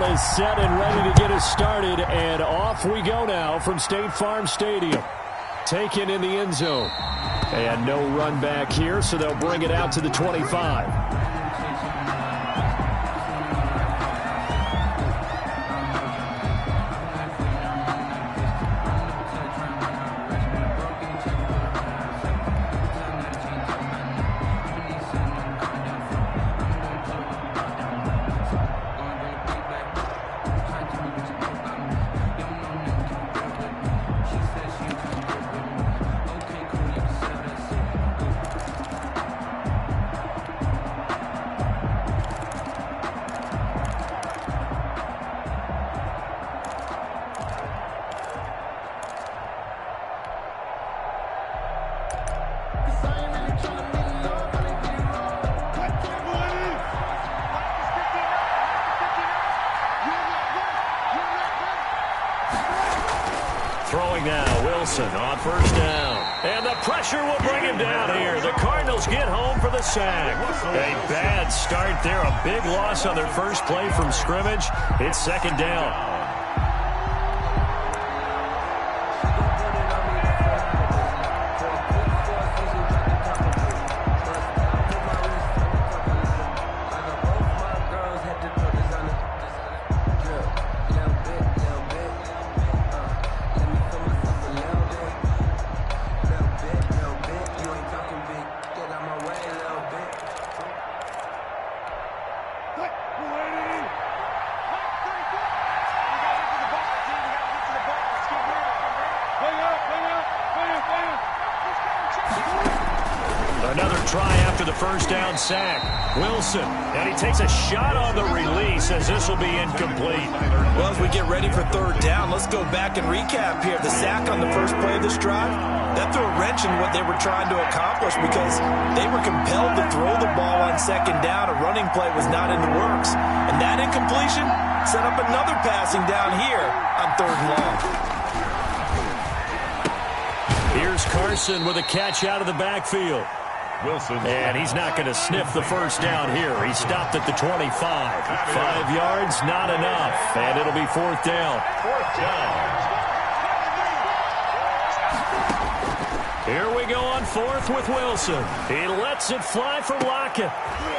ball is set and ready to get us started, and off we go now from State Farm Stadium. Taken in the end zone. And no run back here, so they'll bring it out to the 25. Throwing now, Wilson on first down. And the pressure will bring him down here. The Cardinals get home for the sack. A bad start there. A big loss on their first play from scrimmage. It's second down. Another try after the first down sack. Wilson, and he takes a shot on the release as this will be incomplete. Well, as we get ready for third down, let's go back and recap here. The sack on the first play of this drive, that threw a wrench in what they were trying to accomplish because they were compelled to throw the ball on second down. A running play was not in the works. And that incompletion set up another passing down here on third and long. Here's Carson with a catch out of the backfield. Wilson. And he's not going to sniff the first down here. He stopped at the 25. 5 yards, not enough. And it'll be fourth down. Fourth down. Here we go on fourth with Wilson. He lets it fly from Lockett.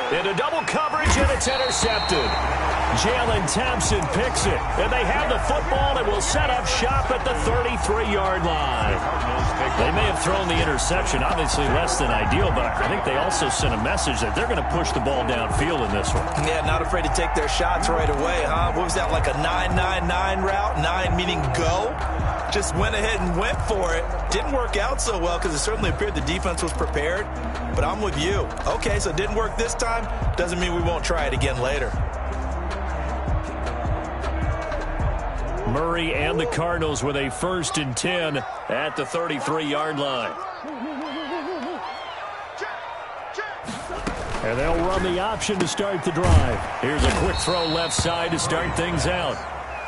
Into double coverage, and it's intercepted. Jalen Thompson picks it. And they have the football and will set up shop at the 33-yard line. They may have thrown the interception, obviously less than ideal, but I think they also sent a message that they're going to push the ball downfield in this one. Yeah, not afraid to take their shots right away, huh? What was that, like a 9-9-9 route? 9 meaning go? Just went ahead and went for it. Didn't work out so well because it certainly appeared the defense was prepared. But I'm with you. Okay, so it didn't work this time. Doesn't mean we won't try it again later. Murray and the Cardinals with a 1st and 10 at the 33-yard line. And they'll run the option to start the drive. Here's a quick throw left side to start things out.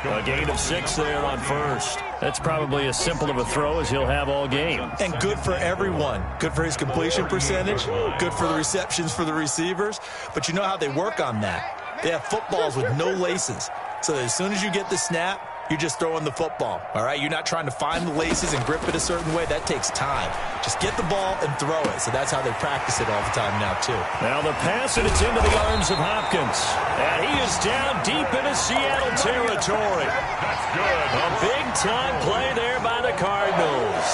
A gain of 6 there on first. That's probably as simple of a throw as he'll have all game. And good for everyone. Good for his completion percentage. Good for the receptions for the receivers. But you know how they work on that. They have footballs with no laces. So as soon as you get the snap, you're just throwing the football, all right? You're not trying to find the laces and grip it a certain way. That takes time. Just get the ball and throw it. So that's how they practice it all the time now, too. Now the pass, and it's into the arms of Hopkins. And he is down deep into Seattle territory. That's good. A big-time play there by the Cardinals.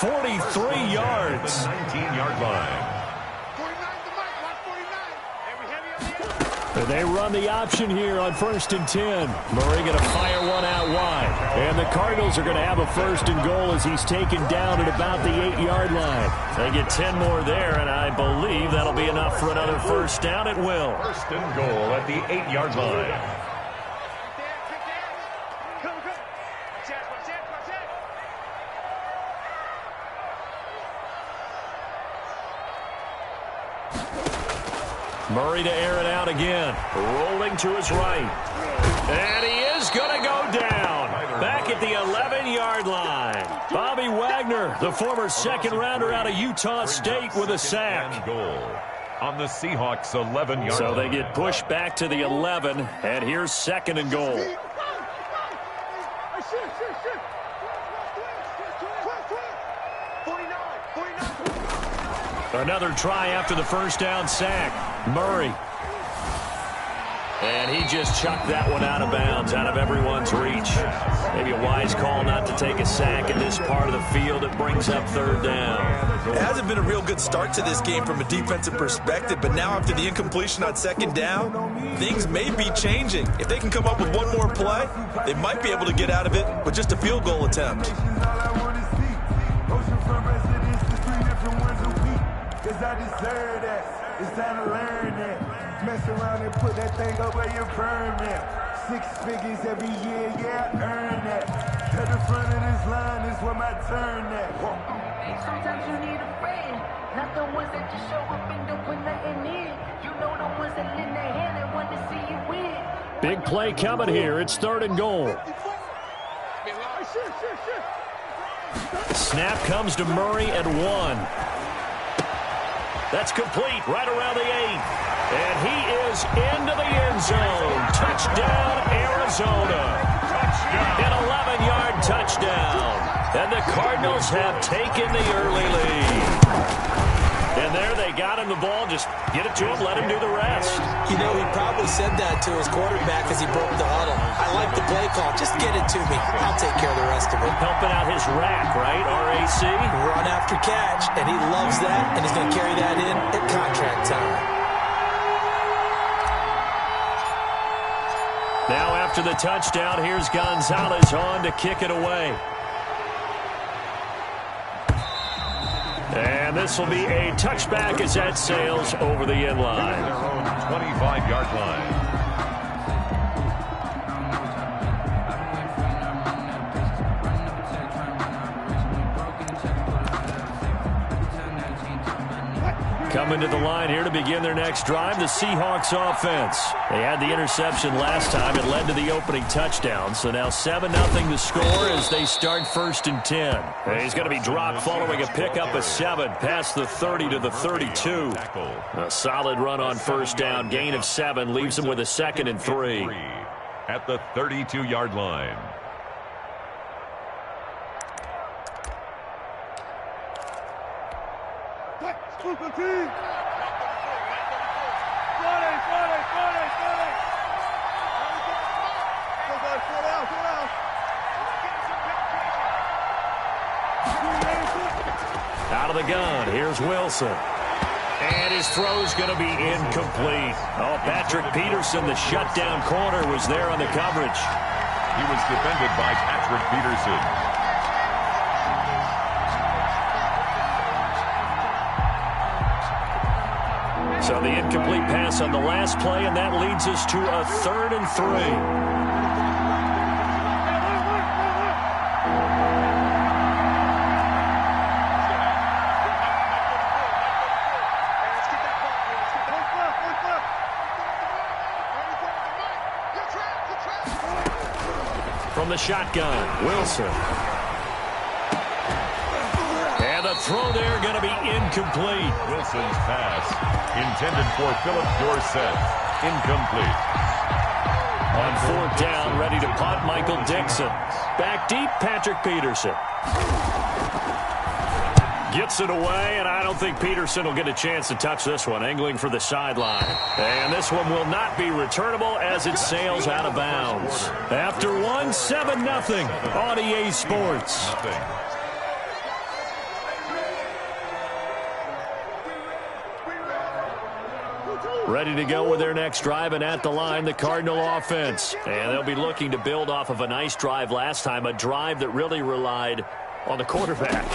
43 yards. 19-yard line. They run the option here on 1st and 10. Murray going to fire one out wide. And the Cardinals are going to have a 1st and goal as he's taken down at about the 8-yard line. They get 10 more there, and I believe that'll be enough for another first down. It will. 1st and goal at the 8-yard line. Murray to air it out again. Rolling to his right. And he is going to go down. Back at the 11-yard line. Bobby Wagner, the former second-rounder out of Utah State, with a sack. Goal. on the Seahawks' 11-yard line. So they get pushed back to the 11, and here's 2nd and goal. Another try after the first down sack. Murray. And he just chucked that one out of bounds, out of everyone's reach. Maybe a wise call not to take a sack in this part of the field. It brings up 3rd down. It hasn't been a real good start to this game from a defensive perspective, but now after the incompletion on 2nd down, things may be changing. If they can come up with one more play, they might be able to get out of it with just a field goal attempt. I deserve that. It's time to learn that. Mess around and put that thing up where you burn that. 6 figures every year, yeah, I earn that. At the front of this line is where my turn at. Sometimes you need a friend, not the ones that just show up and don't put nothing in. You know the ones that lend their hand and want to see you win. Big play coming here. It's 3rd and goal. Snap comes to Murray at 1. That's complete right around the 8. And he is into the end zone. Touchdown, Arizona. An 11-yard touchdown. And the Cardinals have taken the early lead. And there they got him the ball. Just get it to him, let him do the rest. You know, he probably said that to his quarterback as he broke the huddle. I like the play call. Just get it to me. I'll take care of the rest of it. Helping out his rack, right? RAC? Run after catch, and he loves that, and he's going to carry that in at contract time. Now after the touchdown, here's Gonzalez on to kick it away. And this will be a touchback as that sails over the end line. Their own 25-yard line. Coming to the line here to begin their next drive, the Seahawks offense. They had the interception last time. It led to the opening touchdown. So now 7-0 the score as they start 1st and 10. And he's going to be dropped following a pickup of 7 past the 30 to the 32. A solid run on 1st down. Gain of 7 leaves him with a 2nd and 3. At the 32-yard line. Out of the gun, here's Wilson. And his throw's going to be incomplete. Oh, Patrick Peterson, the shutdown corner, was there on the coverage. He was defended by Patrick Peterson. So the incomplete pass on the last play, and that leads us to a 3rd and 3. From the shotgun, Wilson. And the throw there going to be incomplete. Wilson's pass intended for Philip Dorsett. Incomplete. On 4th down, ready to punt, Michael Dixon. Back deep, Patrick Peterson. Gets it away, and I don't think Peterson will get a chance to touch this one. Angling for the sideline. And this one will not be returnable as it sails out of bounds. After 7-0 on EA Sports. Ready to go with their next drive, and at the line, the Cardinal offense. And they'll be looking to build off of a nice drive last time, a drive that really relied on the quarterback.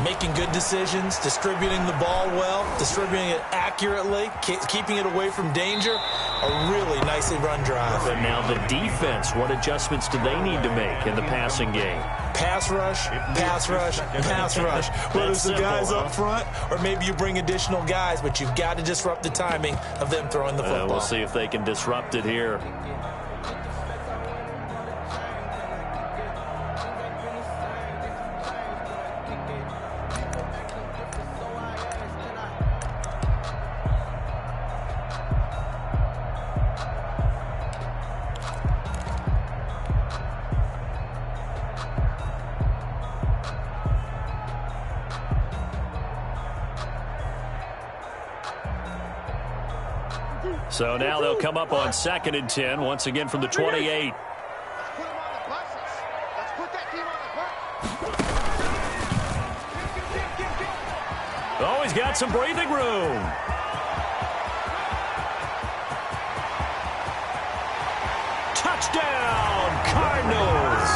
Making good decisions, distributing the ball well, distributing it accurately, keeping it away from danger. A really nicely run drive. But now the defense, what adjustments do they need to make in the passing game? Pass rush, pass rush, pass rush. Whether it's the guys up front or maybe you bring additional guys, but you've got to disrupt the timing of them throwing the football. We'll see if they can disrupt it here. So now they'll come up on 2nd and 10, once again from the 28. Oh, he's got some breathing room. Touchdown, Cardinals.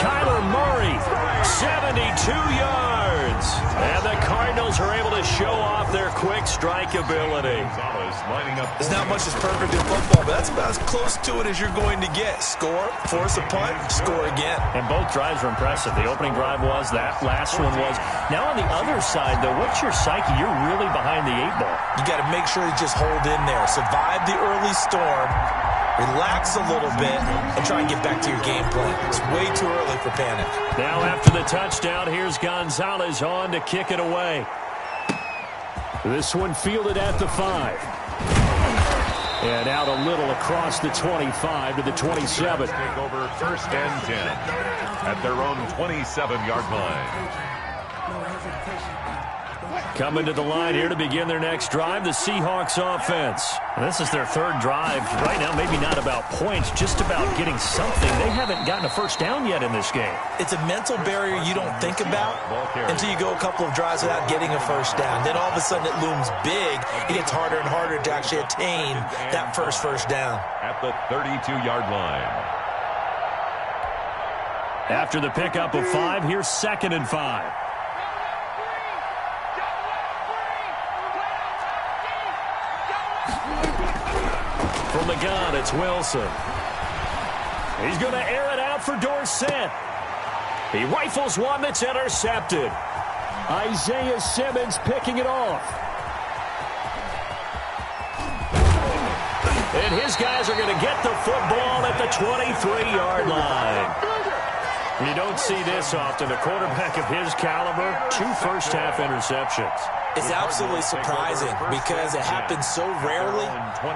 Kyler Murray, 72 yards. And the Cardinals are able to show off their quick strike ability. There's not much that's perfect in football, but that's about as close to it as you're going to get. Score, force a punt, score again. And both drives were impressive. The opening drive was, that last one was. Now on the other side, though, what's your psyche? You're really behind the 8-ball. You got to make sure you just hold in there. Survive the early storm. Relax a little bit and try and get back to your game plan. It's way too early for panic. Now after the touchdown, here's Gonzalez on to kick it away. This one fielded at the 5. And out a little across the 25 to the 27. Take over 1st and 10 at their own 27-yard line. Coming to the line here to begin their next drive, the Seahawks offense. And this is their 3rd drive. Right now, maybe not about points, just about getting something. They haven't gotten a first down yet in this game. It's a mental barrier you don't think about until you go a couple of drives without getting a first down. Then all of a sudden it looms big. It gets harder and harder to actually attain that first down. At the 32-yard line. After the pickup of 5, here's 2nd and 5. From the gun, it's Wilson. He's going to air it out for Dorsett. He rifles one that's intercepted. Isaiah Simmons picking it off. And his guys are going to get the football at the 23-yard line. You don't see this often. A quarterback of his caliber, 2 first-half interceptions. It's absolutely surprising because it happens so rarely.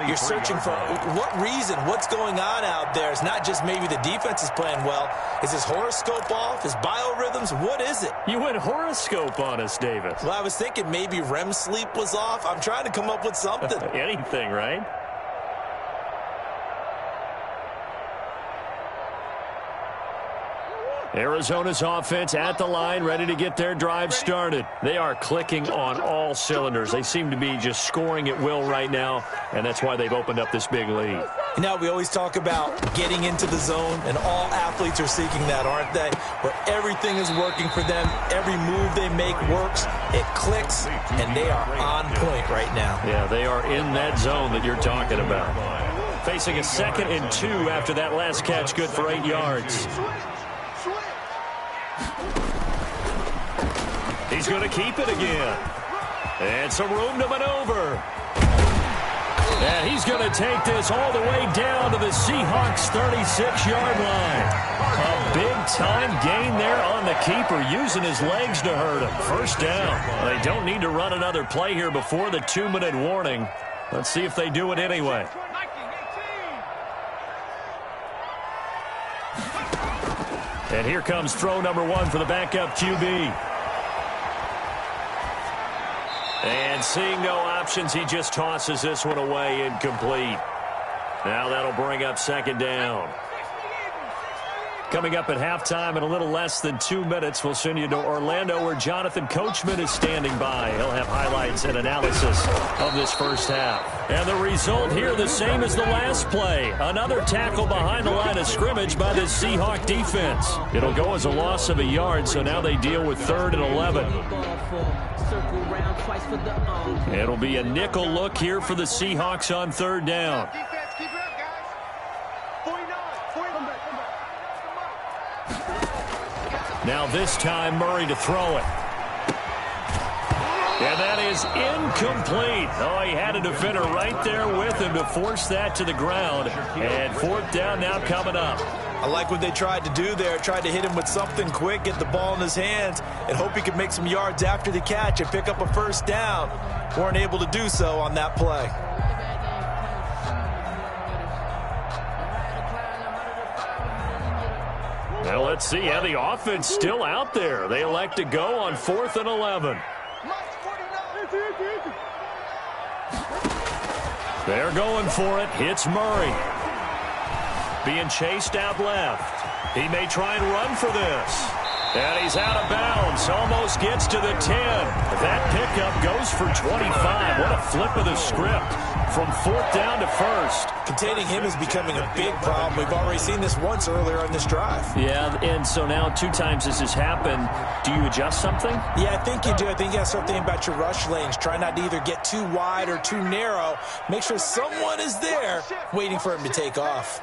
You're searching for what reason, what's going on out there. It's not just maybe the defense is playing well. Is his horoscope off? His biorhythms? What is it? You went horoscope on us, Davis. Well, I was thinking maybe REM sleep was off. I'm trying to come up with something. Anything, right? Arizona's offense at the line, ready to get their drive started. They are clicking on all cylinders. They seem to be just scoring at will right now, and that's why they've opened up this big lead. You know, we always talk about getting into the zone, and all athletes are seeking that, aren't they? Where everything is working for them. Every move they make works. It clicks, and they are on point right now. Yeah, they are in that zone that you're talking about. Facing a 2nd and 2 after that last catch, good for 8 yards. He's going to keep it again. And some room to maneuver. And he's going to take this all the way down to the Seahawks' 36-yard line. A big-time gain there on the keeper, using his legs to hurt him. First down. They don't need to run another play here before the 2-minute warning. Let's see if they do it anyway. And here comes throw number 1 for the backup QB. And seeing no options, he just tosses this one away, incomplete. Now that'll bring up 2nd down. Coming up at halftime in a little less than 2 minutes, we'll send you to Orlando where Jonathan Coachman is standing by. He'll have highlights and analysis of this first half. And the result here the same as the last play. Another tackle behind the line of scrimmage by the Seahawk defense. It'll go as a loss of a yard, so now they deal with 3rd and 11. It'll be a nickel look here for the Seahawks on 3rd down. Now this time Murray to throw it. And that is incomplete. Oh, he had a defender right there with him to force that to the ground. And 4th down now coming up. I like what they tried to do there. Tried to hit him with something quick, get the ball in his hands, and hope he could make some yards after the catch and pick up a first down. Weren't able to do so on that play. Well, let's see how the offense still out there. They elect to go on 4th and 11. They're going for it. It's Murray. Being chased out left. He may try and run for this. And he's out of bounds. Almost gets to the 10. That pickup goes for 25. What a flip of the script from 4th down to 1st. Containing him is becoming a big problem. We've already seen this once earlier on this drive. Yeah, and so now 2 times this has happened. Do you adjust something? Yeah, I think you do. I think you got to start thinking about your rush lanes. Try not to either get too wide or too narrow. Make sure someone is there waiting for him to take off.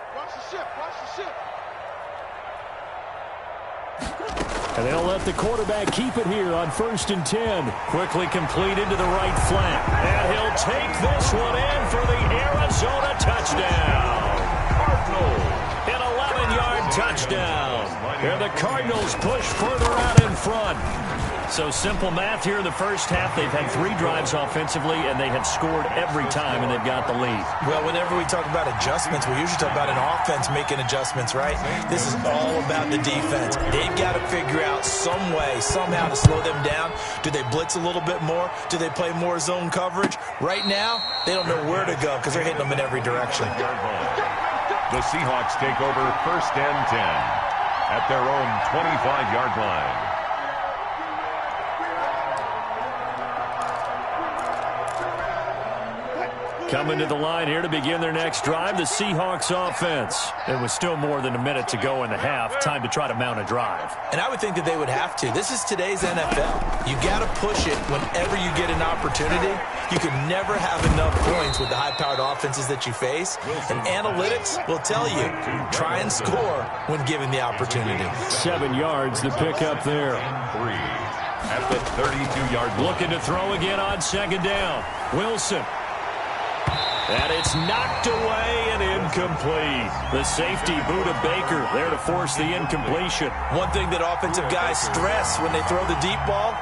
And they'll let the quarterback keep it here on 1st and 10. Quickly completed to the right flat. And he'll take this one in for the Arizona touchdown. An 11-yard touchdown. And the Cardinals push further out in front. So simple math here in the first half. They've had 3 drives offensively, and they have scored every time, and they've got the lead. Well, whenever we talk about adjustments, we usually talk about an offense making adjustments, right? This is all about the defense. They've got to figure out some way, somehow to slow them down. Do they blitz a little bit more? Do they play more zone coverage? Right now, they don't know where to go because they're hitting them in every direction. The Seahawks take over 1st and 10 at their own 25-yard line. Coming to the line here to begin their next drive, the Seahawks offense. There was still more than a minute to go in the half. Time to try to mount a drive. And I would think that they would have to. This is today's NFL. You got to push it whenever you get an opportunity. You can never have enough points with the high-powered offenses that you face. And analytics will tell you, try and score when given the opportunity. 7 yards, the pickup there. 3 at the 32-yard line. Looking to throw again on 2nd down. Wilson. And it's knocked away and incomplete. The safety, Buda Baker, there to force the incompletion. One thing that offensive guys stress when they throw the deep ball,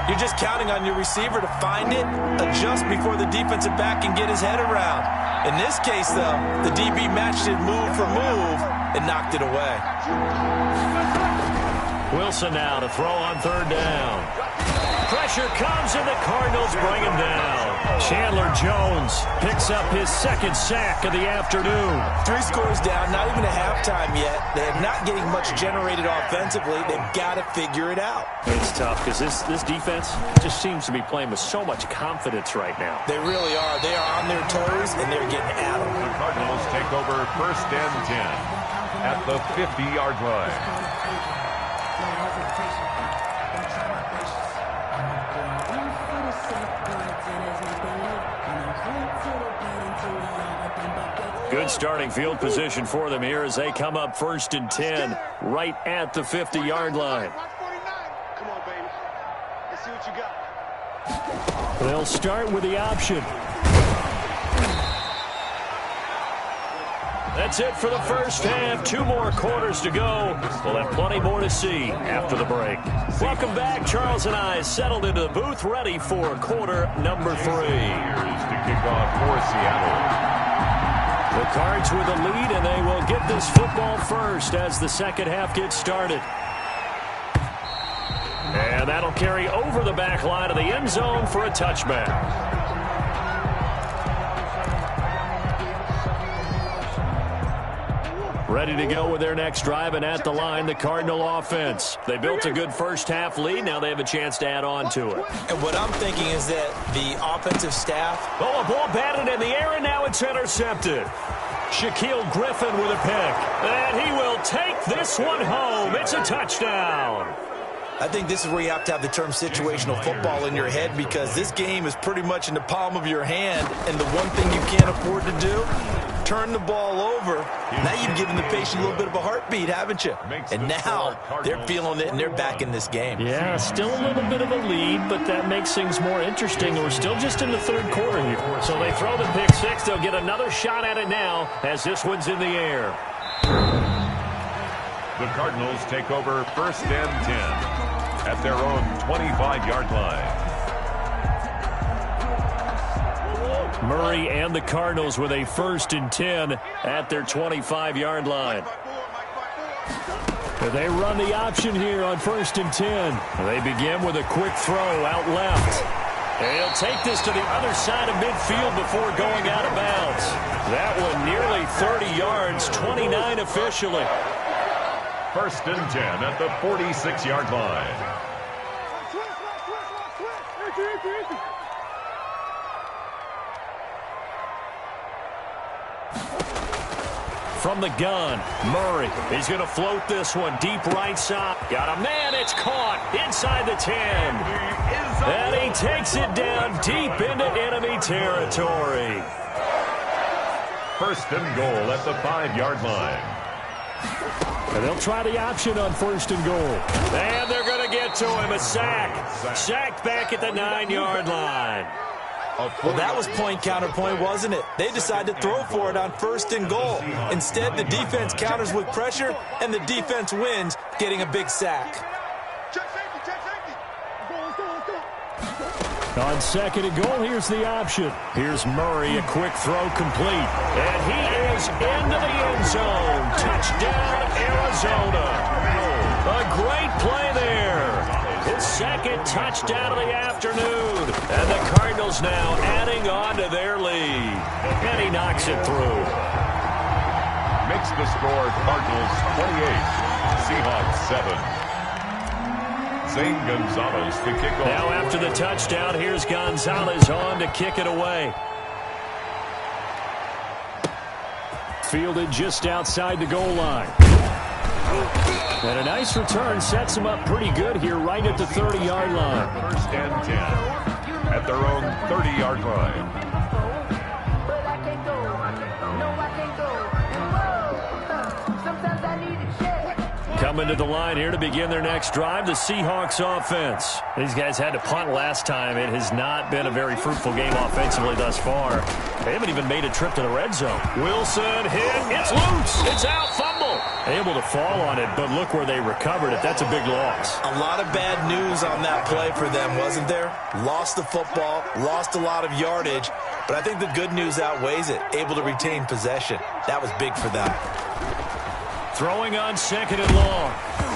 you're just counting on your receiver to find it, adjust before the defensive back can get his head around. In this case, though, the DB matched it move for move and knocked it away. Wilson now to throw on 3rd down. Pressure comes and the Cardinals bring him down. Chandler Jones picks up his 2nd sack of the afternoon. 3 scores down, not even a halftime yet. They're not getting much generated offensively. They've got to figure it out. It's tough because this defense just seems to be playing with so much confidence right now. They really are. They are on their toes, and they're getting at them. The Cardinals take over 1st and 10 at the 50-yard line. Good starting field position for them here as they come up 1st and 10 right at the 50-yard line. Come on, baby. Let's see what you got. They'll start with the option. That's it for the first half. 2 more quarters to go. We'll have plenty more to see after the break. Welcome back. Charles and I settled into the booth ready for quarter number 3. Here's to kick off for Seattle. The Cards with the lead, and they will get this football first as the second half gets started. And that'll carry over the back line of the end zone for a touchback. Ready to go with their next drive, and at the line, the Cardinal offense. They built a good first half lead. Now they have a chance to add on to it. And what I'm thinking is that the offensive staff... Oh, a ball batted in the air, and now it's intercepted. Shaquille Griffin with a pick. And he will take this one home. It's a touchdown. I think this is where you have to have the term situational football in your head, because this game is pretty much in the palm of your hand, and the one thing you can't afford to do, turn the ball over. Now you've given the patient a little bit of a heartbeat, haven't you? And now they're feeling it, and they're back in this game. Yeah, still a little bit of a lead, but that makes things more interesting. We're still just in the 3rd quarter here. So they throw the pick 6. They'll get another shot at it now as this one's in the air. The Cardinals take over 1st and 10 at their own 25-yard line. Murray and the Cardinals with a 1st and 10 at their 25-yard line. They run the option here on 1st and 10. They begin with a quick throw out left. And he'll take this to the other side of midfield before going out of bounds. That one nearly 30 yards, 29 officially. 1st and 10 at the 46-yard line. From the gun, Murray. He's going to float this one deep right side. Got a man. It's caught inside the 10. And he takes it down deep into enemy territory. 1st and goal at the 5-yard line. And they'll try the option on 1st and goal. And they're going to get to him. A sack. Sacked back at the 9-yard line. Well, that was point counterpoint, wasn't it? They decided to throw for it on 1st and goal. Instead, the defense counters with pressure, and the defense wins, getting a big sack. On 2nd and goal, here's the option. Here's Murray, a quick throw complete. And he is into the end zone. Touchdown, Arizona. A great play there. His 2nd touchdown of the afternoon. And the Cardinals now adding on to their lead. And he knocks it through. Makes the score Cardinals 28, Seahawks 7. Zane Gonzalez to kick off. Now after the touchdown, here's Gonzalez on to kick it away. Fielded just outside the goal line. And a nice return sets him up pretty good here right at the 30-yard line. 1st and 10 at their own 30-yard line. Coming to the line here to begin their next drive, the Seahawks offense. These guys had to punt last time. It has not been a very fruitful game offensively thus far. They haven't even made a trip to the red zone. Wilson hit. It's loose. It's out. Fumble. Able to fall on it, but look where they recovered it. That's a big loss. A lot of bad news on that play for them, wasn't there? Lost the football, lost a lot of yardage, but I think the good news outweighs it. Able to retain possession. That was big for them. Throwing on 2nd and long.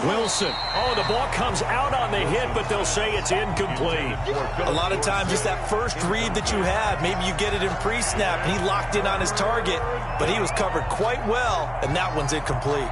Wilson. Oh, the ball comes out on the hit, but they'll say it's incomplete. A lot of times, just that first read that you have, maybe you get it in pre-snap, and he locked in on his target, but he was covered quite well, and that one's incomplete.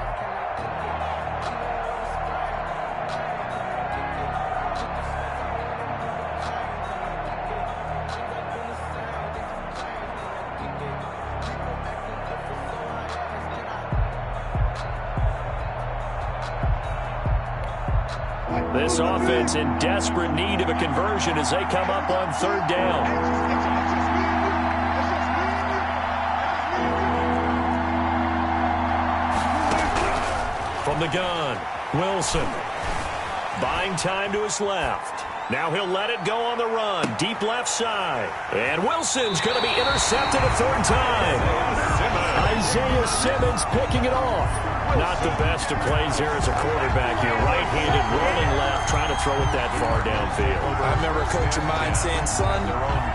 This offense in desperate need of a conversion as they come up on 3rd down. From the gun, Wilson. Buying time to his left. Now he'll let it go on the run. Deep left side. And Wilson's going to be intercepted a 3rd time. Isaiah Simmons picking it off. Not the best of plays here as a quarterback here. Right-handed, rolling left, trying to throw it that far downfield. I remember a coach of mine saying, son,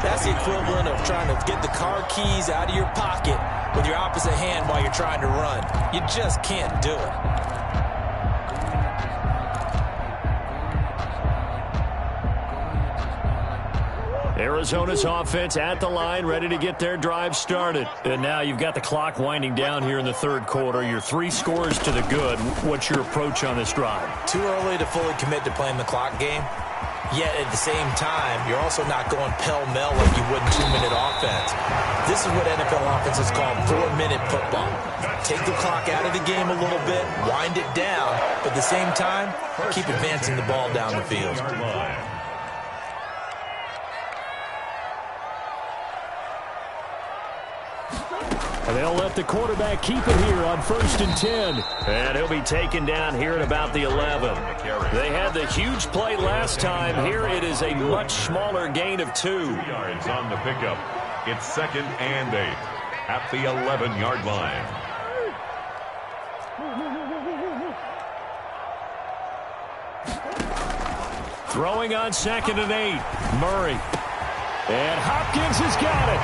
that's the equivalent of trying to get the car keys out of your pocket with your opposite hand while you're trying to run. You just can't do it. Arizona's offense at the line, ready to get their drive started. And now you've got the clock winding down here in the 3rd quarter. You're 3 scores to the good. What's your approach on this drive? Too early to fully commit to playing the clock game. Yet at the same time, you're also not going pell-mell like you would in 2-minute offense. This is what NFL offenses call 4-minute football. Take the clock out of the game a little bit, wind it down, but at the same time, keep advancing the ball down the field. And they'll let the quarterback keep it here on 1st and 10. And he'll be taken down here at about the 11. They had the huge play last time. Here it is a much smaller gain of 2. 2 yards on the pickup. It's 2nd and 8 at the 11-yard line. Throwing on 2nd and 8. Murray. And Hopkins has got it.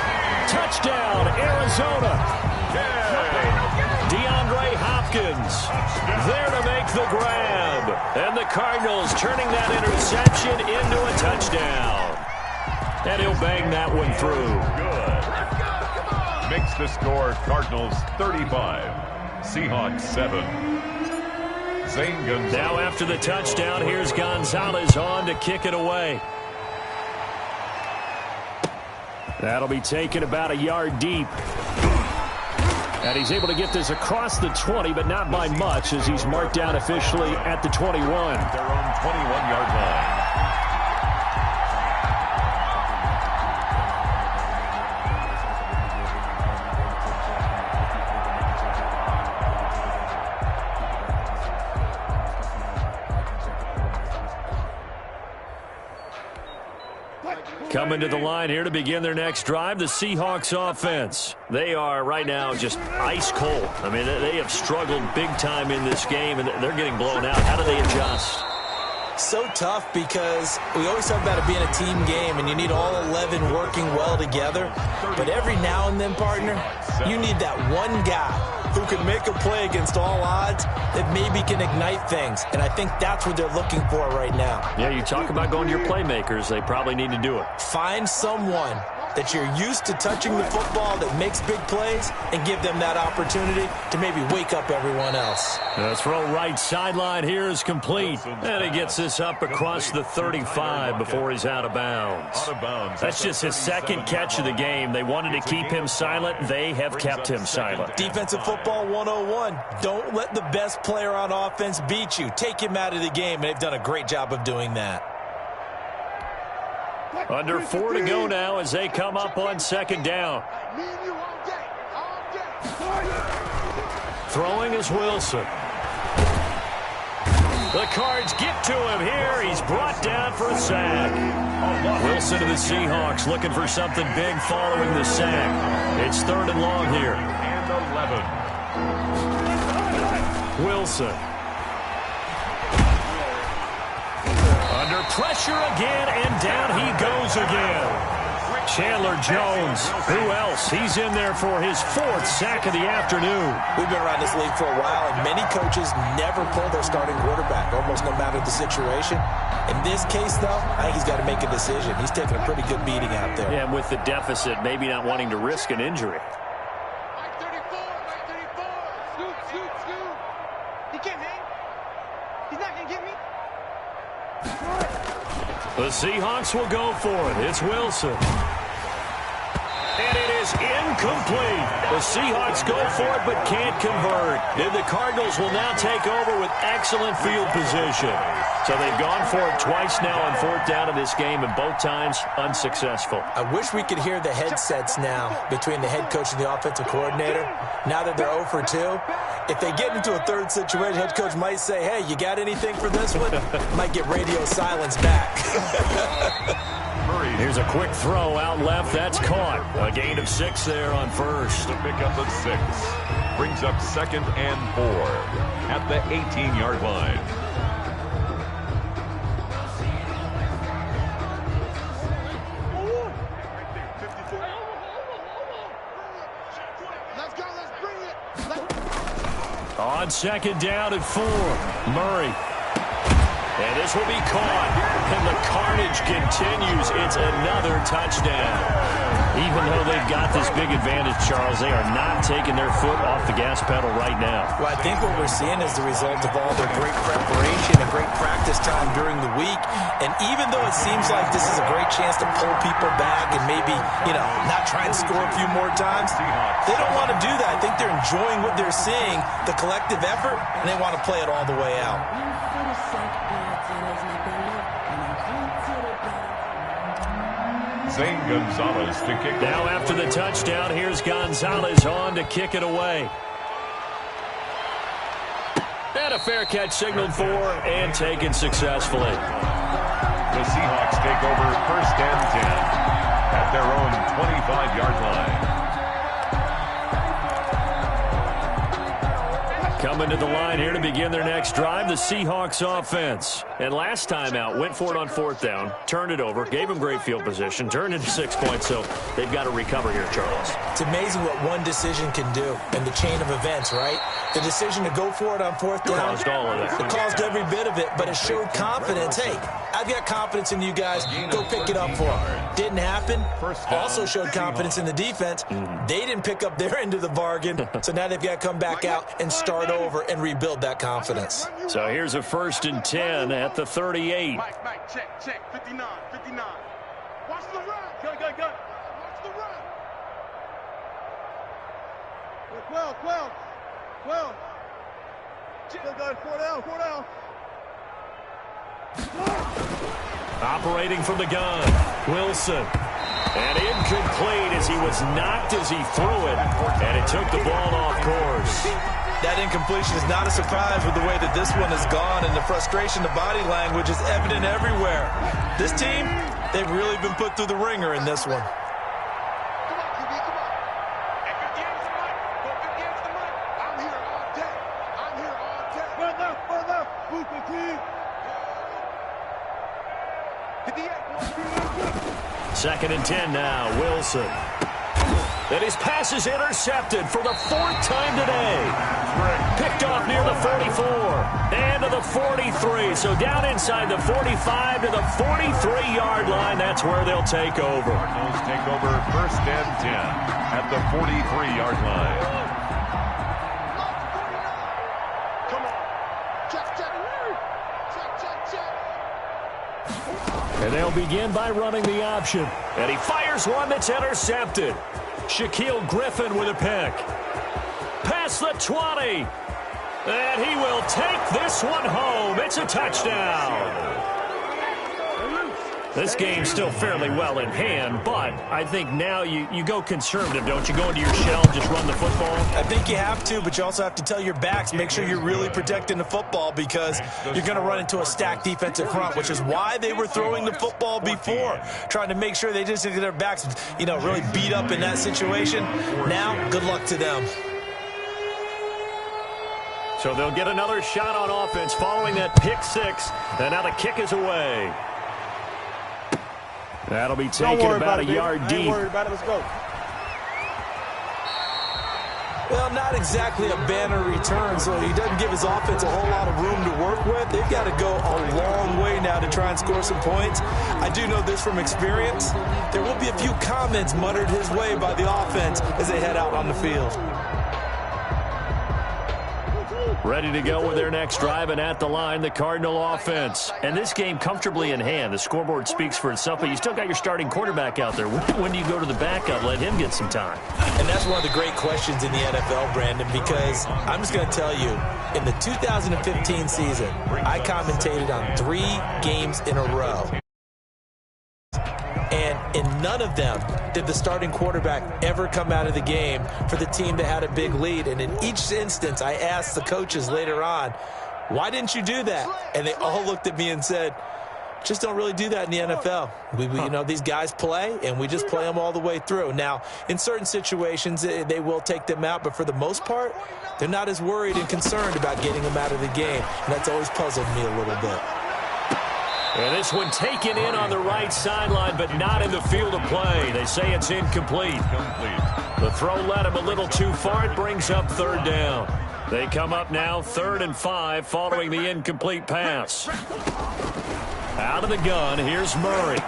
Touchdown, Arizona. DeAndre Hopkins there to make the grab. And the Cardinals turning that interception into a touchdown. And he'll bang that one through. Good. Makes the score Cardinals 35, Seahawks 7. Zane Gonzalez. Now after the touchdown, here's Gonzalez on to kick it away. That'll be taken about a yard deep. And he's able to get this across the 20, but not by much, as he's marked down officially at the 21. Their own 21-yard line. Coming to the line here to begin their next drive, the Seahawks offense. They are right now just ice cold. I mean, they have struggled big time in this game, and they're getting blown out. How do they adjust? So tough, because we always talk about it being a team game, and you need all 11 working well together. But every now and then, partner, you need that one guy who can make a play against all odds that maybe can ignite things. And I think that's what they're looking for right now. Yeah, you talk about going to your playmakers. They probably need to do it. Find someone that you're used to touching the football that makes big plays and give them that opportunity to maybe wake up everyone else. The throw right sideline here is complete. And he gets this up across the 35 before he's out of bounds. That's just his second catch of the game. They wanted to keep him silent. They have kept him silent. Defensive football 101. Don't let the best player on offense beat you. Take him out of the game, and they've done a great job of doing that. Under 4 to go now as they come up on second down. Throwing is Wilson. The Cards get to him here. He's brought down for a sack. Wilson to the Seahawks looking for something big following the sack. It's 3rd and long here. And 11. Wilson. Under pressure again, and down he goes again. Chandler Jones, who else? He's in there for his 4th sack of the afternoon. We've been around this league for a while, and many coaches never pull their starting quarterback, almost no matter the situation. In this case, though, I think he's got to make a decision. He's taking a pretty good beating out there. Yeah, and with the deficit, maybe not wanting to risk an injury. Mike 34, Mike 34. Scoot. He can't hang. He's not going to get me. The Seahawks will go for it. It's Wilson. And it is incomplete. The Seahawks go for it but can't convert. And the Cardinals will now take over with excellent field position. So they've gone for it twice now on 4th down in this game, and both times unsuccessful. I wish we could hear the headsets now between the head coach and the offensive coordinator. Now that they're 0 for 2, if they get into a 3rd situation, head coach might say, hey, you got anything for this one? Might get radio silence back. Here's a quick throw out left. That's caught. A gain of 6 there on 1st. The pickup of 6 brings up 2nd and 4 at the 18-yard line. On 2nd down and 4, Murray. And this will be caught. And the carnage continues. It's another touchdown. Even though they've got this big advantage, Charles, they are not taking their foot off the gas pedal right now. Well, I think what we're seeing is the result of all their great preparation and great practice time during the week. And even though it seems like this is a great chance to pull people back and maybe, not try and score a few more times, they don't want to do that. I think they're enjoying what they're seeing, the collective effort, and they want to play it all the way out. Zane Gonzalez to kick. Now after the touchdown, here's Gonzalez on to kick it away. And a fair catch signaled for and taken successfully. The Seahawks take over 1st and 10 at their own 25-yard line. Coming to the line here to begin their next drive, the Seahawks offense. And last time out, went for it on 4th down, turned it over, gave them great field position, turned into 6 points, so they've got to recover here, Charles. It's amazing what one decision can do in the chain of events, right? The decision to go for it on 4th down. Caused all of that. It caused every bit of it, but it showed confidence. Hey, I've got confidence in you guys. Go pick it up for them. Didn't happen. Also showed confidence in the defense. They didn't pick up their end of the bargain, so now they've got to come back out and start over and rebuild that confidence. So here's a 1st and 10 at the 38. Mike, check, 59. Watch the run. Go. Watch the run. Well. Still got 4 down. Operating from the gun, Wilson. And incomplete as he was knocked as he threw it. And it took the ball off course. That incompletion is not a surprise with the way that this one has gone, and the frustration, the body language is evident everywhere. This team, they've really been put through the ringer in this one. Come on, QB, come on. Hey, 58 is the mic. Go 58 is the mic. I'm here all day. Run left. Move 15. 58. 2nd and 10 now, Wilson. And his pass is intercepted for the 4th time today. Picked off near the 44 and to the 43. So down inside the 45 to the 43-yard line. That's where they'll take over. Cardinals take over 1st and 10 at the 43-yard line. Come on. Check. And they'll begin by running the option. And he fires one that's intercepted. Shaquille Griffin with a pick. Past the 20. And he will take this one home. It's a touchdown. This game's still fairly well in hand, but I think now you go conservative, don't you? Go into your shell and just run the football? I think you have to, but you also have to tell your backs, make sure you're really protecting the football because you're going to run into a stacked defensive front, which is why they were throwing the football before, trying to make sure they just get their backs, really beat up in that situation. Now, good luck to them. So they'll get another shot on offense following that pick 6, and now the kick is away. That'll be taken about a yard deep. Don't worry about it. Let's go. Well, not exactly a banner return, so he doesn't give his offense a whole lot of room to work with. They've got to go a long way now to try and score some points. I do know this from experience. There will be a few comments muttered his way by the offense as they head out on the field. Ready to go with their next drive, and at the line, the Cardinal offense. And this game comfortably in hand. The scoreboard speaks for itself, but you still got your starting quarterback out there. When do you go to the backup? Let him get some time. And that's one of the great questions in the NFL, Brandon, because I'm just going to tell you, in the 2015 season, I commentated on 3 games in a row. And in none of them did the starting quarterback ever come out of the game for the team that had a big lead. And in each instance, I asked the coaches later on, why didn't you do that? And they all looked at me and said, just don't really do that in the NFL. These guys play, and we just play them all the way through. Now, in certain situations, they will take them out, but for the most part, they're not as worried and concerned about getting them out of the game. And that's always puzzled me a little bit. And this one taken in on the right sideline, but not in the field of play. They say it's incomplete. The throw led him a little too far. It brings up 3rd down. They come up now 3rd and 5 following the incomplete pass. Out of the gun, here's Murray.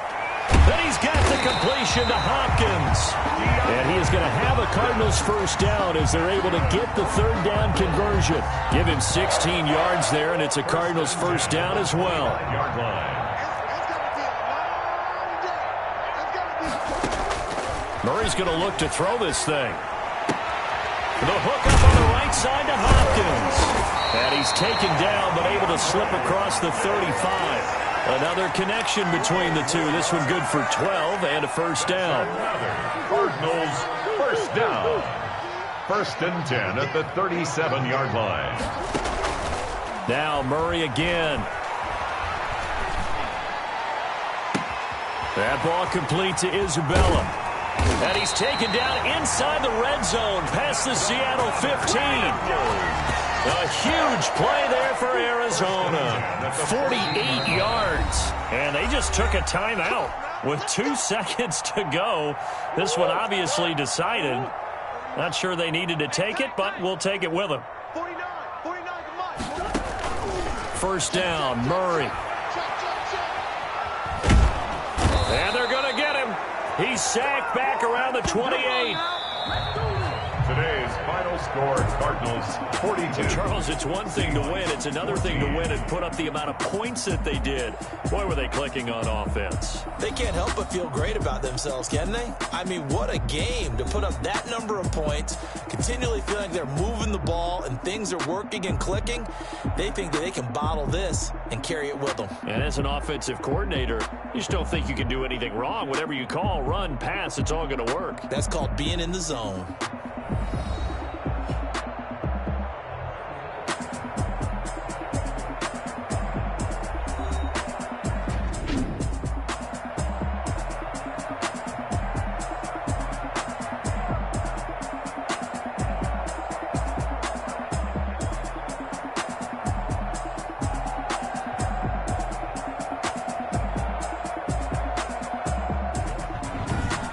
Then he's got the completion to Hopkins. And he is going to have a Cardinals 1st down as they're able to get the 3rd down conversion. Give him 16 yards there, and it's a Cardinals 1st down as well. Murray's going to look to throw this thing. The hook up on the right side to Hopkins. And he's taken down, but able to slip across the 35. Another connection between the two. This one good for 12 and a 1st down. Cardinals 1st down. 1st and 10 at the 37-yard line. Now Murray again. That ball complete to Isabella. And he's taken down inside the red zone past the Seattle 15. A huge play there for Arizona. 48 yards. And they just took a timeout with 2 seconds to go. This one obviously decided. Not sure they needed to take it, but we'll take it with them. First down, Murray. And they're going to get him. He's sacked back around the 28. Today's final score, Cardinals 42. Charles, it's one thing to win. It's another thing to win and put up the amount of points that they did. Boy, were they clicking on offense. They can't help but feel great about themselves, can they? I mean, what a game to put up that number of points, continually feel like they're moving the ball and things are working and clicking. They think that they can bottle this and carry it with them. And as an offensive coordinator, you just don't think you can do anything wrong. Whatever you call, run, pass, it's all going to work. That's called being in the zone.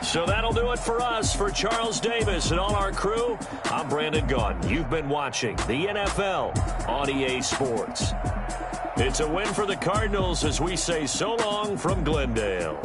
So that'll do it for us. For Charles Davis and all our crew, I'm Brandon Gaudin. You've been watching the NFL on EA Sports. It's a win for the Cardinals as we say so long from Glendale.